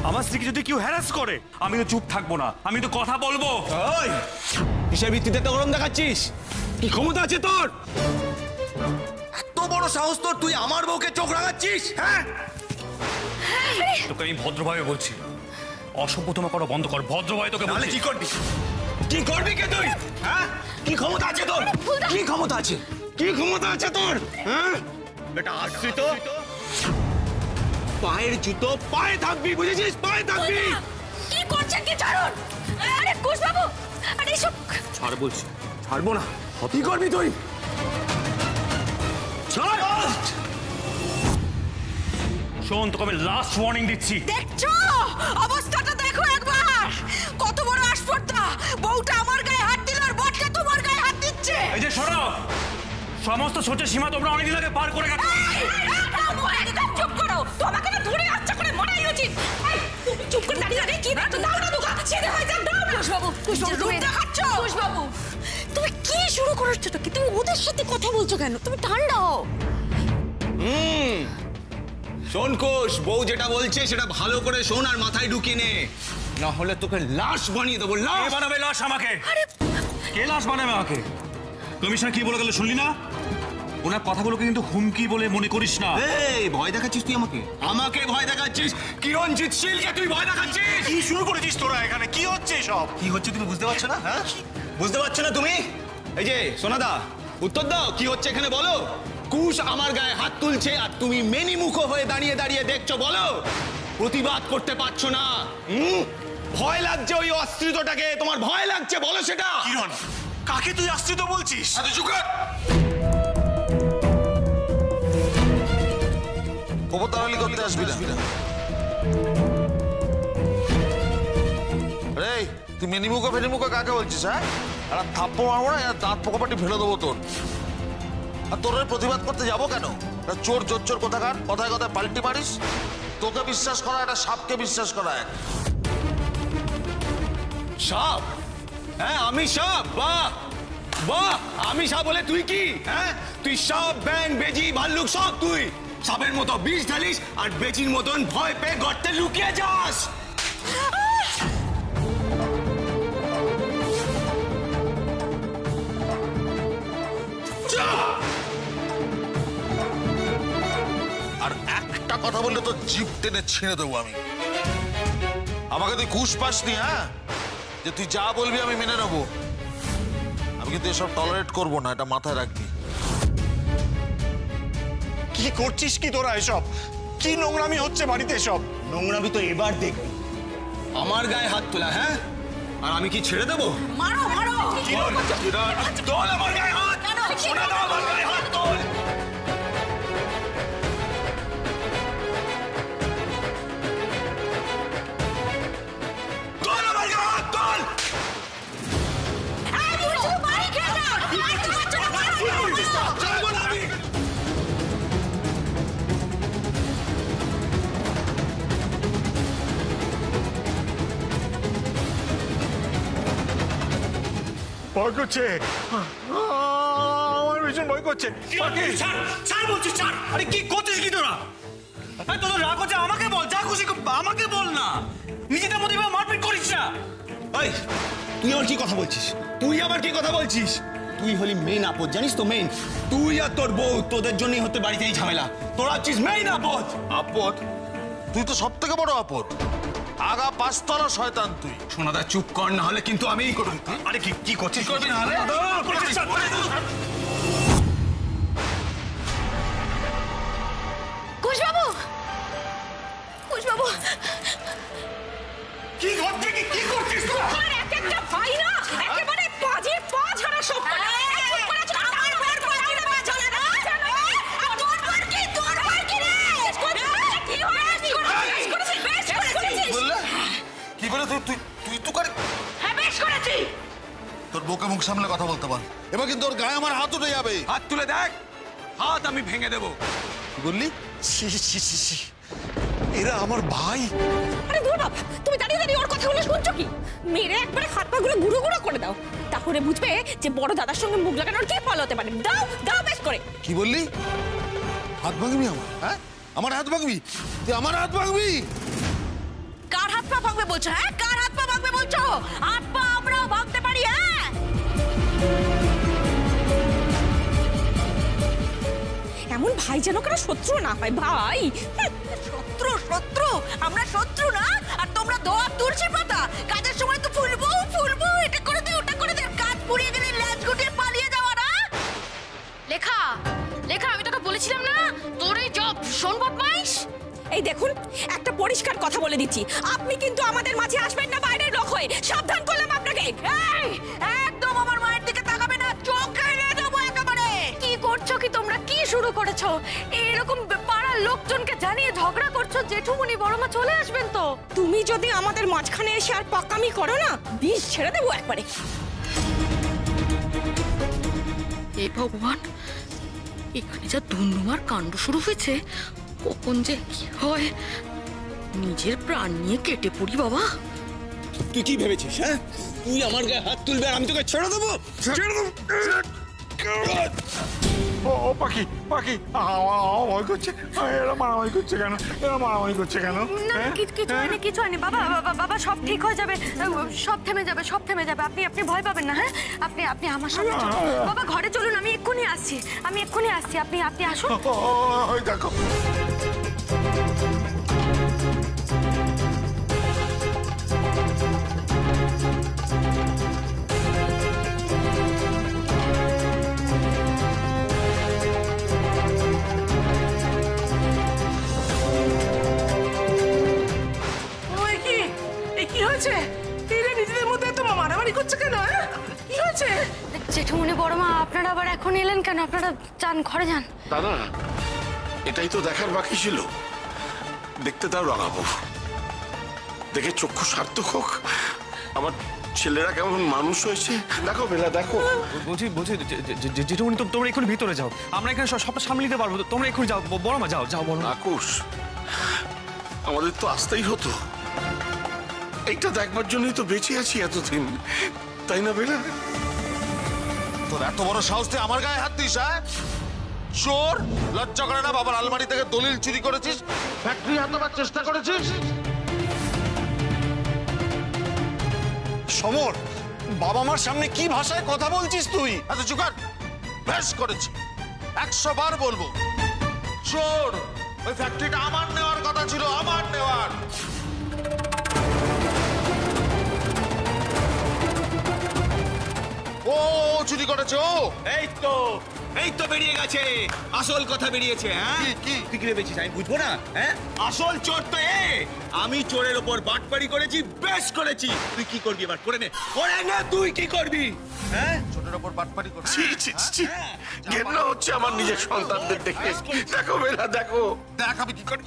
আমার স্ত্রীকে যদি কেউ হ্যারাস করে আমি তো চুপ থাকবো না, আমি তো কথা বলবো। ওই কিসের ভিত্তিতে তো গরম দেখাচ্ছিস? কি ক্ষমতা আছে তোর? এত বড় সাহস তোর, তুই আমার বউকে চোখ রাঙাচ্ছিস? হ্যাঁ, তোকে আমি ভদ্রভাবে বলছি, অসভ্যতম করা বন্ধ কর। ভদ্রভাবে তোকে তাহলে বলছি। কি করবি? কি করবি কে তুই? হ্যাঁ, কি ক্ষমতা আছে তোর? কি ক্ষমতা আছে? কি ক্ষমতা আছে তোর? হ্যাঁ, বেটা আসছি তো পায়ের জুতো পায়ে থাকবি, বুঝেছিস? পায়ে থাকবি। কি করছেন কি? ছাড়ুন! আরে কুশ বাবু, আরে এসব ছাড় বলছি, ছাড়বো না। কি করবি তুই? ছাড়। শোন, তোকে আমি লাস্ট ওয়ার্নিং দিচ্ছি। দেখছো অবস্থাটা? দেখো একবার, কত বড় আসপর্দা! বউটা আমার গায়ে হাত দিল আর বটকা তোমার গায়ে হাত দিচ্ছে। এই যে সরো, সমস্ত সোচের সীমা তোমরা অনেকদিন আগে পার করে গেছো। একদম চুপ করো, তোমাকে না ধরে আচ্ছা করে মারাই উচিত। এই, তুমি চুপ করে দাঁড়িয়ে দাঁড়িয়ে কি দেখছো? দাও না দুগা, ছেড়ে হয়ে যাক, দাও না। কুশবাবু, রূপ দেখাচ্ছ। কুশবাবু, তুমি কি শুরু করেছো? তো কি তুমি ওদের সাথে কথা বলছো কেন? তুমি ঠান্ডা হও। শোন কোষ, বউ যেটা বলছে সেটা ভালো করে শোন আর মাথায় ঢুকিয়ে নে, না হলে তোকে লাশ বানিয়ে দেবো। কে লাশ বানাবে লাশ আমাকে? কে লাশ বানাবে আমাকে? কমিশনার কি বলে গেল শুনলি না? ওনার কথাগুলোকে কিন্তু হুমকি বলে মনে করিস না। এই ভয় দেখাচ্ছিস তুই আমাকে? আমাকে ভয় দেখাচ্ছিস? কিরণজিৎ শীলকে তুই ভয় দেখাচ্ছিস? কি শুরু করেছিস তোরা এখানে? কি হচ্ছে সব? কি হচ্ছে তুমি বুঝতে পারছো না? হ্যাঁ, বুঝতে পারছো না তুমি? এই যে সোনাদা, উত্তর দাও, কি হচ্ছে এখানে বলো? কুশ আমার গায়ে হাত তুলছে আর তুমি মেনিমুখো হয়ে দাঁড়িয়ে দাঁড়িয়ে দেখছো, বলো? প্রতিবাদ করতে পারছো না? ভয় লাগছে ওই অস্ত্রিতটাকে, তোমার ভয় লাগছে, বলো সেটা। কিরণ, কাকে তুই আশ্রিত বলছিস? খবরদারি করতে আসবি না। রে, তুই মেনিমুখো ফেনিমুখো কাকে বলছিস? হ্যাঁ, আর থাপ্পড় মারবো না, দাঁত পোকাপাটি ফেলে দেবো তোর। আর তোর প্রতিবাদ করতে যাবো কেন? চোর জোচ্চোর কোথাকার, কথায় কথায় পাল্টি মারিস। তোকে বিশ্বাস করা একটা সাপকে বিশ্বাস করা এক। সাপ? হ্যাঁ, আমি সাপ? বাহ বাহ, আমি সাপ বলে তুই কি? হ্যাঁ, তুই সাপ, ব্যাং, বেজি, ভাল্লুক সব তুই। সাপের মতো বিষ ঢালিস আর বেজির মতন ভয় পেয়ে গর্তে লুকিয়ে যাস। আর একটা কথা বললে তো জিভ টেনে ছিঁড়ে দেবো আমি। আমাকে তুই ঘুষ পাসনি, হ্যাঁ, যে তুই যা বলবি আমি মেনে নেবো। আমি কিন্তু এসব টলারেট করবো না, এটা মাথায় রাখবি। কি করছিস কি তোরা এসব? কি নোংরামি হচ্ছে বাড়িতে এসব? নোংরামি তো এবার দেখবি। আমার গায়ে হাত তোলা, হ্যাঁ, আর আমি কি ছেড়ে দেবো? মারো মারো। তোল আমার গায়ে হাত। শোনা দাও, আমার গায়ে হাত তোল। তোল আমার গায়ে হাত, তোল। এই, তুমি শুধু মারি খেয়ে যাও। মারতে পারছো না, মারো, মারো। ছাড়বো না আমি। ভয় করছে, আমার ভীষণ ভয় করছে। ছাড় বলছিস, ছাড়। আরে কি করছিস কি তোরা? তোদের রাগ হচ্ছে, আমাকে বল, যা খুশি আমাকে বল না, নিজেদের মধ্যে মারপিট করিস না। এই, তুই আমার কি কথা বলছিস? তুই আবার কি কথা বলছিস? তুই হলি মেন আপদ, জানিস তো? মেন তুই আর তোর বউ, তোদের জন্যই হতে বাড়িতে এই ঝামেলা। তোরা হচ্ছিস মেন আপদ। আপদ? তুই তো সব থেকে বড় আপদ। আগা পাঁচতলা শয়তান তুই। সোনাদা চুপ কর, না হলে কিন্তু আমিই করবি। আরে কি করছিস? করবি না? কুশবাবু, কুশবাবু, কি করছিস? কি করছিস তোরা? আর এক একটা ভাই না একেবারে বাজে পা ঝাড়া সব করে। চুপ করে আছো, আমার ঘর বাজে পা ঝাড়া না। তোর ঘর কি? তোর ঘর কি রে? কি হয়েছে? বেশ করেছিস, বেশ করেছিস। বললে কি বলে? তুই তুই তো করে। হ্যাঁ, বেশ করেছি। তোর বউকে মুখ সামলে কথা বলতে পার। এবার কিন্তু ওর গায়ে আমার হাত উঠে যাবে। হাত তুলে দেখ, হাত আমি ভেঙে দেবো। কি বললি? এরা আমার ভাই। আরে দূর বাবা, তুমি দাঁড়িয়ে দাঁড়িয়ে ওর কথাগুলো শুনছো কি? মেরে একবারে হাত পা গুলো গুঁড়ো গুঁড়ো করে দাও, তাহলে বুঝবে যে বড় দাদার সঙ্গে মুখ লাগানোর কি ফল হতে পারে। দাও দাও, বেশ করে। কি বললি? হাত ভাঙবি আমার? হ্যাঁ, আমার হাত ভাঙবি? তুই আমার হাত ভাঙবি? হাত পা ভাঙবে বলছো? হ্যাঁ, কার হাত পা ভাঙবে বলছো? হাত পা আমরাও ভাঙতে পারি। হ্যাঁ, এমন ভাই যেন কারো শত্রু না হয় ভাই। শত্রু শত্রু, আমরা শত্রু না। আর তোমরা দোয়া তুলসী পাতা, কাজের সময় তো ফুলবো ফুলবো, এটা করে দে ওটা করে দে, কাজ পুড়িয়ে গেলে ল্যাজ গুটিয়ে পালিয়ে যাওয়া না। লেখা লেখা, আমি তোকে বলেছিলাম না তোর এই জব ভীষণ বদমাইশ। এই দেখুন, একটা পরিষ্কার কথা বলে দিচ্ছি, আপনি কিন্তু আমাদের মাঝে আসবেন না বাইরের লোক হয়ে। সাবধান করলাম আপনাকে। এই, একদম আমার মায়ের দিকে তাকাবে না, চোখ এড়িয়ে দেবো একেবারে। কি করছো কি তোমরা? কি শুরু করেছো? এরকম পাড়ার লোকজনকে জানিয়ে ঝগড়া করছো, জেঠুমনি বড়মা চলে আসবেন তো। তুমি যদি আমাদের মাঝখানে এসে আর পাকামি করো না, বিষ ছেড়ে দেবো একবারে। হে ভগবান, এখানে যা ধুমধুমার কাণ্ড শুরু হয়েছে, কখন যে কি হয়। নিজের প্রাণ নিয়ে কেটে পড়ি বাবা। তুই কি ভেবেছিস? হ্যাঁ, তুই আমার গায়ে হাত তুলবে আর আমি তোকে ছেড়ে দেবো? ছেড়ে দেবো? ও পাখি পাখি ভয় করছে, এরা মারামারি করছে কেন? এরা মারামারি করছে কেন? না, কিছু হয়নি, কিছু হয়নি বাবা। বাবা, সব ঠিক হয়ে যাবে, সব থেমে যাবে, সব থেমে যাবে। আপনি ভয় পাবেন না। হ্যাঁ, আপনি আমার সঙ্গে চলুন বাবা, ঘরে চলুন, আমি এক্ষুনি আসছি, আপনি আসুন। ওই দেখো, কি হয়েছে? এরা নিজেদের মধ্যে এত মারামারি করছে কেন? কি হয়েছে? জেঠুমনি বড়মা, আপনারা আবার এখন এলেন কেন? আপনারা যান, ঘরে যান। দাদা, এটাই তো দেখার বাকি ছিল। দেখতে দাও রাঙাবো, দেখে চক্ষু সার্থক হোক। আমার ছেলেরা কেমন মানুষ হয়েছে দেখো। বেলা দেখো। বলছি যেটুকুনি তোমরা এখন ভিতরে যাও, আমরা এখানে সবটা সামলে নিতে পারবো। তোমরা এখন যাও, বড় মা, যাও বড় মা। আকুশ, আমাদের তো আসতেই হতো। এইটা দেখবার জন্যই তো বেঁচে আছি এতদিন, তাই না বেলা? তোর এত বড় সাহস তুই আমার গায়ে হাত দিস? হ্যাঁ, চোর! লজ্জা করে না? বাবার আলমারি থেকে দলিল চুরি করেছিস, ফ্যাক্টরি হাতাবার চেষ্টা করেছিস। সমর, বাবা মার সামনে কি ভাষায় কথা বলছিস তুই? এত চুকার বেশ করেছি, 100 বার বলবো। চোর! ওই ফ্যাক্টরিটা আমার নেওয়ার কথা ছিল, আমার নেওয়ার। ও চুরি করেছে ও। এই তো বেরিয়ে গেছে, আসল কথা বেরিয়েছে। হ্যাঁ, কি? তুই কি ভেবেছিস আমি বুঝবো না? হ্যাঁ, আসল চোর তো আমি চোরের ওপর বাটপাড়ি করেছি, বেশ করেছি। তুই কি করবি এবার? করে নে তুই কি করবি? হ্যাঁ, চোরের ওপর বাটপাড়ি করছিস? ছি ছি ছি, ঘেন্না হচ্ছে আমার নিজের সন্তানদের দেখে। দেখো বেলা, দেখো। দেখ আমি কি করি।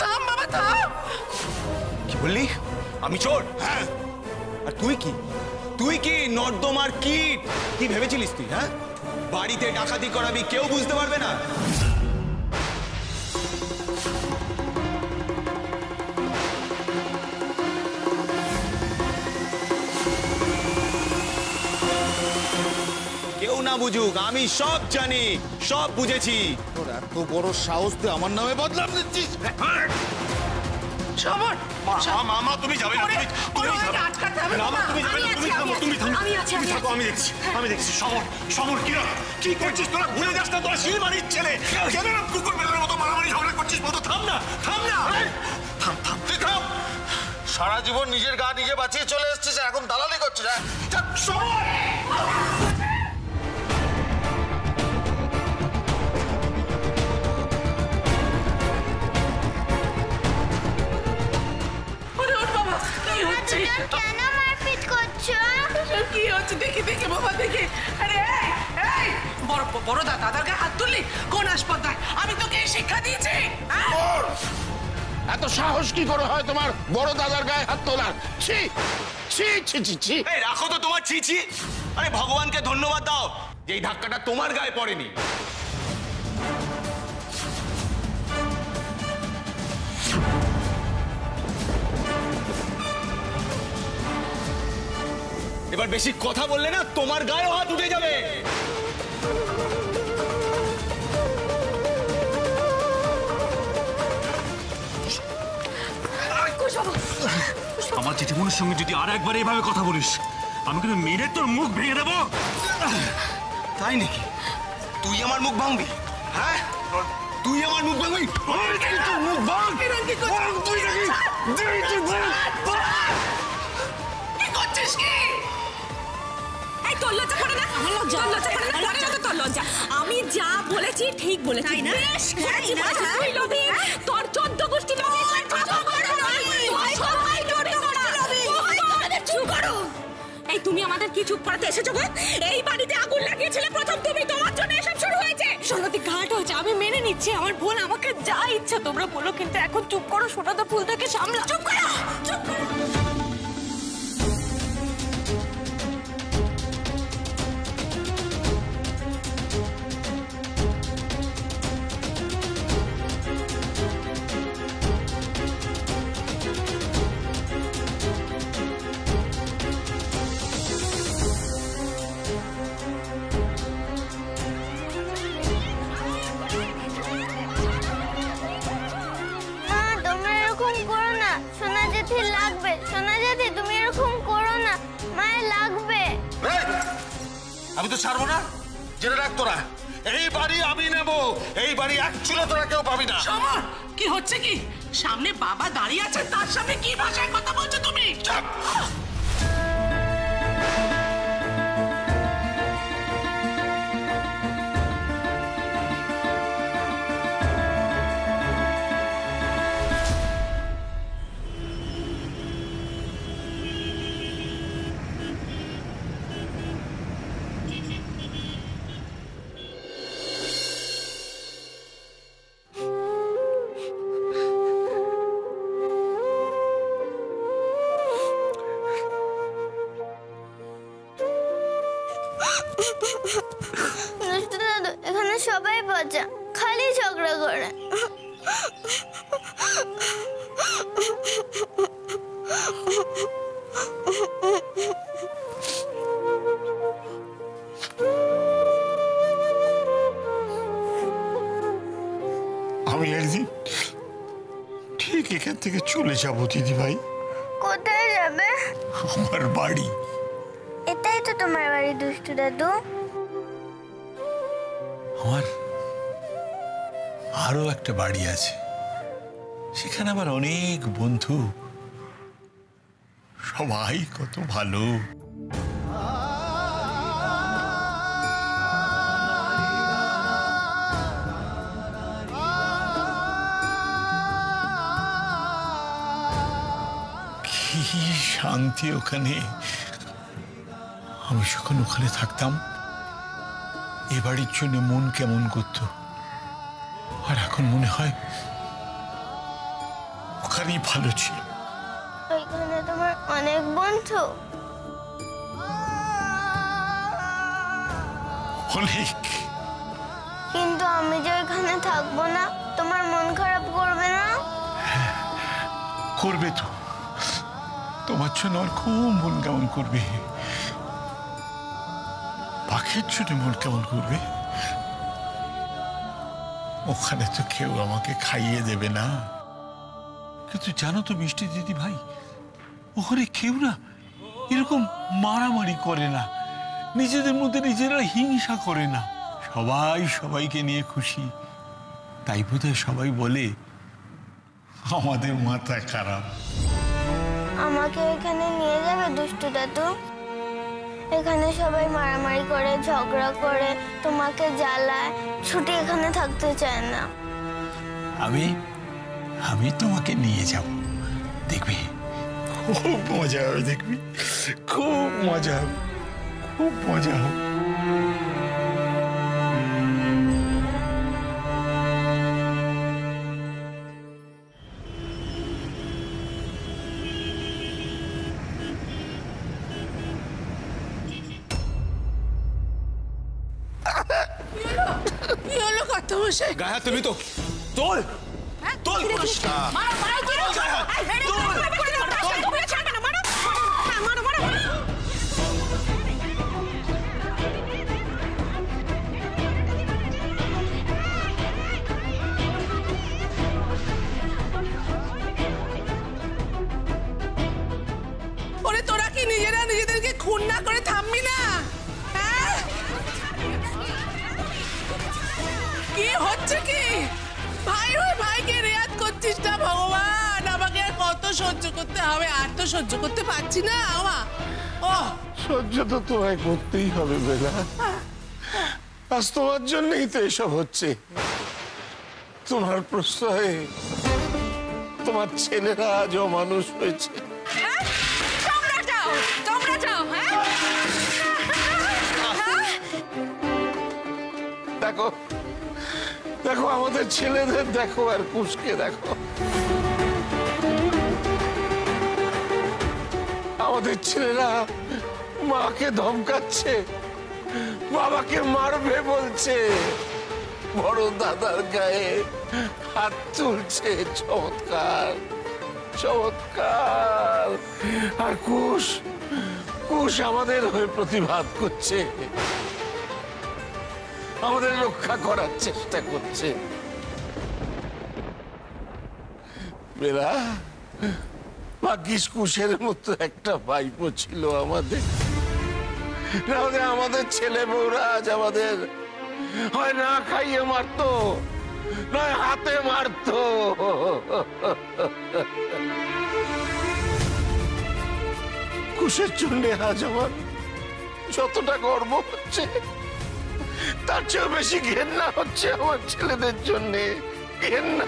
থাম বাবা, থাম। কি বললি? আমি চোর? হ্যাঁ। আর তুই কি? তুই কি নর্দমার কীট? কি ভেবেছিলিস তুই? হ্যাঁ, বাড়িতে ডাকাতি করাবি, কেউ বুঝতে পারবে না। কেউ না বুঝুক, আমি সব জানি, সব বুঝেছি। তোর এত বড় সাহস তুই আমার নামে বদনাম দিচ্ছিস? সমর, মামা তুমি যাবে না, তুমি যাবে না। আটকাতে হবে না। মামা তুমি যাবে না, তুমি থামো, তুমি থামো। তুমি থাকো, আমি দেখছি। সমর কি করছিস তোরা? ভুলে যাস না তোরা শিলমারির ছেলে। কেন না কুকুর বেলার মতো মারামারি ঝগড়া করছিস? মতো থাম না। থাম। তুই থাম। সারা জীবন নিজের গা নিজে বাঁচিয়ে চলে এসেছিস, এখন দালালি করছিস? সমর! কেন মারপিট করছো? কি হচ্ছে? দেখি বাবা, দেখি। আরে এই বড় দাদার গায়ে হাত তুললি কোন আসপদায়? আমি তোকে এই শিক্ষা দিয়েছি? এত সাহস কি করে হয় তোমার বড় দাদার গায়ে হাত তোলার? ছি ছি ছি ছি ছি। এই রাখো তো তোমার ছিছি। আরে ভগবানকে ধন্যবাদ দাও যে এই ধাক্কাটা তোমার গায়ে পড়েনি। এবার বেশি কথা বললে না তোমার গায়েও হাত উঠে যাবে। আমার জেঠিমনির সঙ্গে যদি আর একবার এভাবে কথা বলিস আমি কিন্তু মেরে তোর মুখ ভেঙে দেবো। তাই নাকি? তুই আমার মুখ ভাঙবি? হ্যাঁ, তুই আমার মুখ ভাঙবি? তোর মুখ ভাঙ। তুই নাকি? কি করছিস কি? এই তোর লজ্জা করে না? তোর লজ্জা করে না? করে না তো তোর লজ্জা। আমি যা বলেছি ঠিক বলেছি। বেশ করেছি বলেছি। তুই লোভী, তোর 14 গোষ্ঠী লোভী। এই তুমি আমাদের কি চুপ করাতে এসেছো গো? এই বাড়িতে আগুন লাগিয়েছিলে প্রথম তুমি, তোমার জন্য এসব শুরু হয়েছে। সনদি ঘাট হয়েছে, আমি মেনে নিচ্ছি আমার ভুল, আমাকে যা ইচ্ছা তোমরা বলো, কিন্তু এখন চুপ করো, সোনাদা ফুলটাকে সামলা। চুপ করো, চুপ করো। লাগবে সোনা জেঠি, তুমি এরকম করো না, মায়ের লাগবে। আমি তো ছাড়বো না, জেনে রাখ তোরা। এই বাড়ি আমি নেব, এই বাড়ি এক চুলো তোরা কেউ পাবি না। সমর, কি হচ্ছে কি? সামনে বাবা দাঁড়িয়ে আছে, তার সামনে কি ভাষায় কথা বলছো তুমি? চুপ! এখানে সবাই বাজা, খালি ঝগড়া করে। আমি একদিন ঠিক এখান থেকে চলে যাব দিদি ভাই। কোথায় যাবে? আমার বাড়ি। এটাই তো তোমার বাড়ি দুষ্টু দাদু। আমার আরো একটা বাড়ি আছে, সেখানে আমার অনেক বন্ধু, সবাই কত ভালো। কি শান্তি ওখানে। আমি যখন ওখানে থাকতাম এ বাড়ির জন্য মন কেমন করত, আর এখন মনে হয় ওখানেই ভালো ছিল। ওইখানে তোমার অনেক বন্ধু? অনেক। কিন্তু আমি যে ওইখানে থাকবো না, তোমার মন খারাপ করবে না? করবে তো, তোমার জন্য আর খুব মন কেমন করবে। পাখির জন্য মন কেমন করবে। ওখানে তো কেউ আমাকে খাইয়ে দেবে না। কিন্তু জানো তো মিষ্টি দিদি ভাই, ওখানে কেউ না এরকম মারামারি করে না, নিজেদের মধ্যে নিজেরা হিংসা করে না, সবাই সবাইকে নিয়ে খুশি। তাই বোধহয় সবাই বলে আমাদের মাথা খারাপ। আমাকে এখানে নিয়ে যাবে দুষ্টু দাদু? এখানে সবাই মারামারি করে, ঝগড়া করে, তোমাকে জ্বালায়, ছুটি এখানে থাকতে চায় না। আমি তোমাকে নিয়ে যাব, দেখবি খুব মজা হবে, দেখবি খুব মজা হবে, খুব মজা হবে। গায়ে হাত তুলবি তো? তোল তোল। মারো মারো কি রে? এই ভেড়ে তোল। তুমি ছাড়বে না, মারো মারো মারো। কি নিজেরা নিজেদেরকে খুন না করে থামবি না? হ্যাঁ, কি হচ্ছে কি? ভাই ওই ভাইকে রেয়াত করছিস না ভগবান, আমাকে আর কত সহ্য করতে হবে? আর তো সহ্য করতে পারছি না আমা। ও সহ্য তো তোমায় করতেই হবে বেলা। আজ তোমার জন্যই তো এসব হচ্ছে। তোমার প্রশ্রয়ে তোমার ছেলেরা আজ অমানুষ হয়েছে। তোমরা যাও, তোমরা যাও। হ্যাঁ, দেখো দেখো আমাদের ছেলেদের দেখো, আর কুশকে দেখো। আমাদের ছেলেরা মাকে ধমকাচ্ছে, বাবাকে মারবে বলছে, বড় দাদার গায়ে হাত তুলছে। চমৎকার চমৎকার। আর কুশ কুশ আমাদের হয়ে প্রতিবাদ করছে, আমাদের রক্ষা করার চেষ্টা করছে। বেলা, ভাগ্যিস কুশের মতো একটা ভাইপো ছিল আমাদের। নাহলে আমাদের ছেলে বউরা আজ আমাদের হয় না খাইয়ে মারতো, নয় হাতে মারতো। কুশের জন্য আজ আমার যতটা গর্ব হচ্ছে, তার চেয়েও বেশি ঘেন্না হচ্ছে আমার ছেলেদের জন্য। ঘেন্না।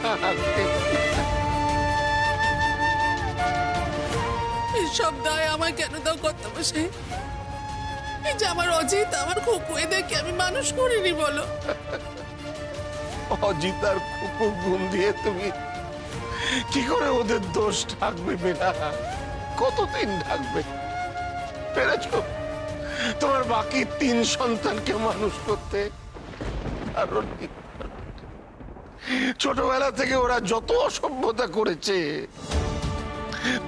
এইসব দায় আমায় কেন দাও কত বসে? এই যে আমার অজিত, আমার খুকু, এদেরকে আমি মানুষ করিনি বলো? অজিত আর খুকুর গুণ দিয়ে তুমি কি করে ওদের দোষ ঢাকবে বেলা? কতদিন ঢাকবে? পেরেছ তোমার বাকি 3 সন্তানকে মানুষ করতে? ছোটবেলা থেকে ওরা যত অসভ্যতা করেছে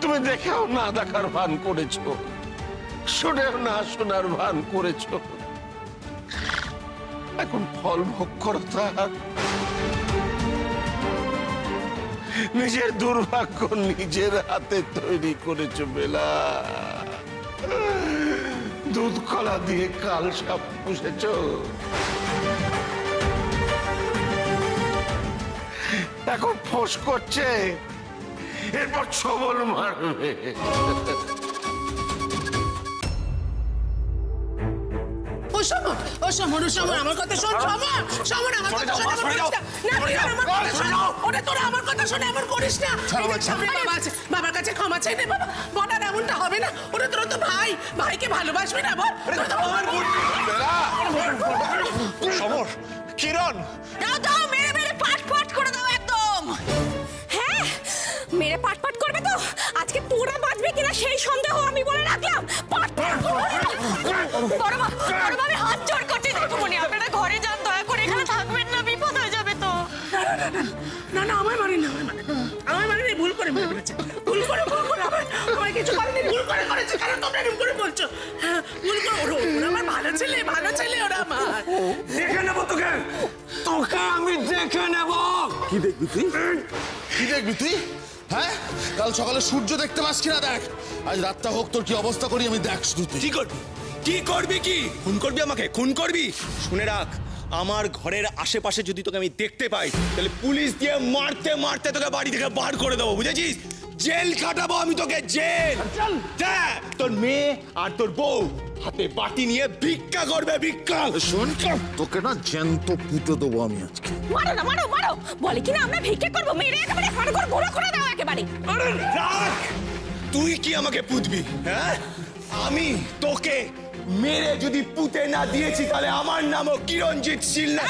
তুমি দেখেও না দেখার ভান করেছ, শুনেও না শোনার ভান করেছ। এখন ফল ভোগ করো তার। নিজের দুর্ভাগ্য নিজের হাতে তৈরি করেছ বেলা। দুধ কলা দিয়ে কাল সাপ পুষেছ। এখন ফোঁস করছে, এরপর ছবল মারবে। আমার কথা শোন। সমর, আমার কথা শোন। ওটা তোরা আমার কথা শোনে এমন করিস না। বাবার কাছে ক্ষমা চাই না বাবা। বলার এমনটা হবে না। ওরা তোরা তো ভাই, ভাইকে ভালোবাসবি না বল। সমর, কিরণ, দাও দাও, মেরে মেরে পাট পাট করে দাও একদম। হ্যাঁ, মেরে পাট পাট করবে তো? আজকে তোরা বাঁচবে কিনা সেই সন্দেহ আমি বলে রাখলাম। পাট পাট বড় মা, আমি হাত জোড় করতে দেখো মনে, আপনারা ঘরে যান, দয়া করে এখানে থাকবেন না, বিপদ হয়ে যাবে তো। না না, আমায় মারিনি, আমায় মারিনি, ভুল করে মেরে ফেলেছে। ভুল করে আমায় কিছু করেনি, ভুল করে করেছে। কারণ তোমরা এরকম করে বলছো। হ্যাঁ, ভুল করে। ওরা আমার ভালো ছেলে, ভালো ছেলে ওরা আমার। দেখে নেবো তোকে, তোকে আমি দেখে নেবো। কি দেখবি তুই? কি দেখবি তুই? হ্যাঁ, কাল সকালে সূর্য দেখতে পাস কিনা দেখ। আজ রাতটা হোক, তোর কি অবস্থা করি আমি দেখ শুধু। তুই কি করবি? কি করবি? কি খুন করবি? আমাকে খুন করবি? শুনে রাখ, আমার ঘরের আশেপাশে যদি তোকে আমি দেখতে পাই, তাহলে পুলিশ দিয়ে মারতে মারতে তোকে বাড়ি থেকে বার করে দেবো, বুঝেছিস? জেল খাটাবো আমি তোকে, জেল। তোর মেয়ে আর তোর বউ হাতে বাটি নিয়ে ভিক্ষা করবে, ভিক্ষা। শোন, তোকে না জ্যান্ত পুঁতে দেবো আমি আজকে। মারো না, মারো মারো। বলে কিনা আমরা ভিক্ষা করবো, মেরে একেবারে হাড়গোড় গুঁড়ো করে দাও একেবারে। আরে রাখ, তুই কি আমাকে পুঁতবি? হ্যাঁ, আমি তোকে মেরে যদি পুঁতে না দিয়েছি, তাহলে আমার নামও কিরণজিৎ শীল না।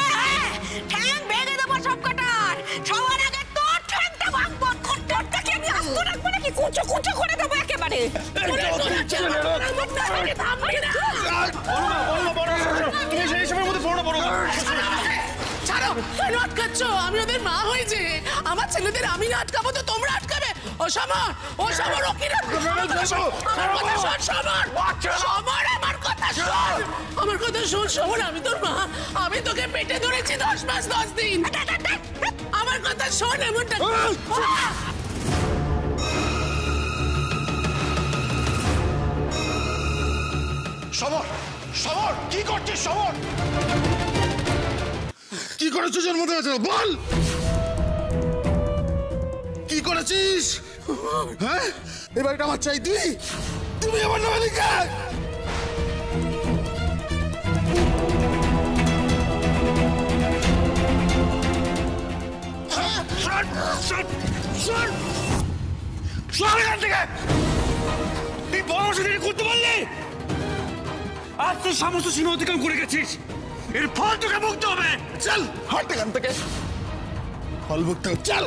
ঠ্যাং ভেঙে দেবো সব কটার। সবার আগে তোর ঠ্যাংটা ভাঙবো। তোরটাকে আমি আস্ত রাখবো নাকি কুচো কুচো করে দেবো একেবারে। তুমি সেই সময়ের মধ্যে বড় বড় ছাড়ো, কেন আটকাচ্ছ? আমি ওদের মা হয়েছে, আমার ছেলেদের আমি না আটকাবো তো তোমরা আটকাবে? ও সমর, ও সমর, ও কি আমার কথা শোন, সমর, সমর, আমার কথা শোন, আমার কথা শোন সমর। আমি তোর মা, আমি তোকে পেটে ধরেছি 10 মাস 10 দিন। আমার কথা শোন, এমনটা সমর, সমর, কি করছিস সমর? কি করেছিস ওর মধ্যে আছে বল? কি করেছিস? হ্যাঁ, এই বাড়িটা আমার চাই। তুমি আমার নামে লিখে তুই বড় সেদিকে করতে পারলি? আজ তুই সমস্ত সীমা অতিক্রম করে গেছিস, এর ফল তোকে ভুগতে হবে। চল হাট এখান থেকে, ফল ভুগতে হবে, চল।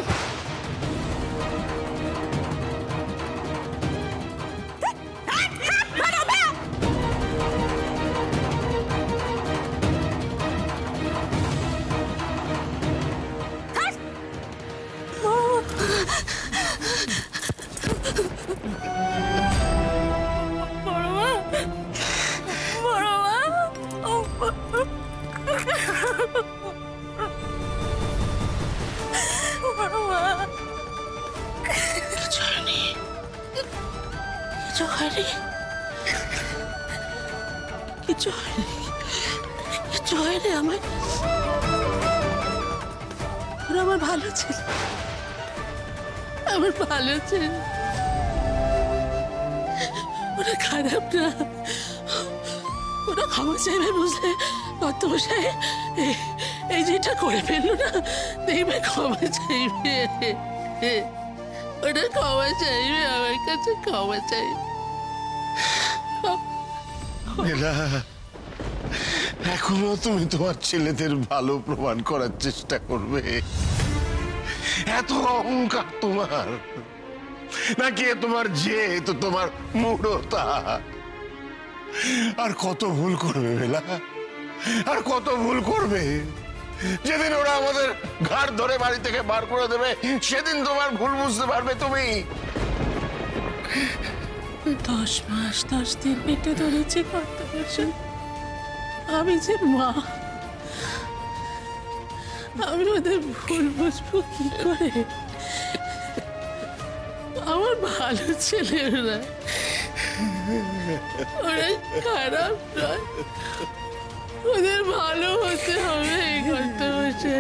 কিছু হয়নি আমার। ওরা আমার ভালো ছিল, আমার ভালো ছিল, ওরা খারাপ না। ওরা ক্ষমা চাইবে বুঝলে অর্থমশাই, এই যেটা করে ফেললো না, দেখবে ক্ষমা চাইবে, ওরা ক্ষমা চাইবে, আমার কাছে ক্ষমা চাইবে। এখনো তুমি তোমার ছেলেদের ভালো প্রমাণ করার চেষ্টা করবে? এত অহংকার তোমার নাকি তোমার জেদ, তোমার মূঢ়তা? আর কত ভুল করবে বেলা, আর কত ভুল করবে? যেদিন ওরা আমাদের ঘাড় ধরে বাড়ি থেকে বার করে দেবে, সেদিন তোমার ভুল বুঝতে পারবে তুমি। 10 মাস 10 দিন পেটে ধরেছি কত বছর। আমি যে মা, আমি ওদের ভুল বুঝবো কি করে? আমার ভালো ছেলে ওরা, ওরা খারাপ নয়, ওদের ভালো হতে হবে এই করতে বসে।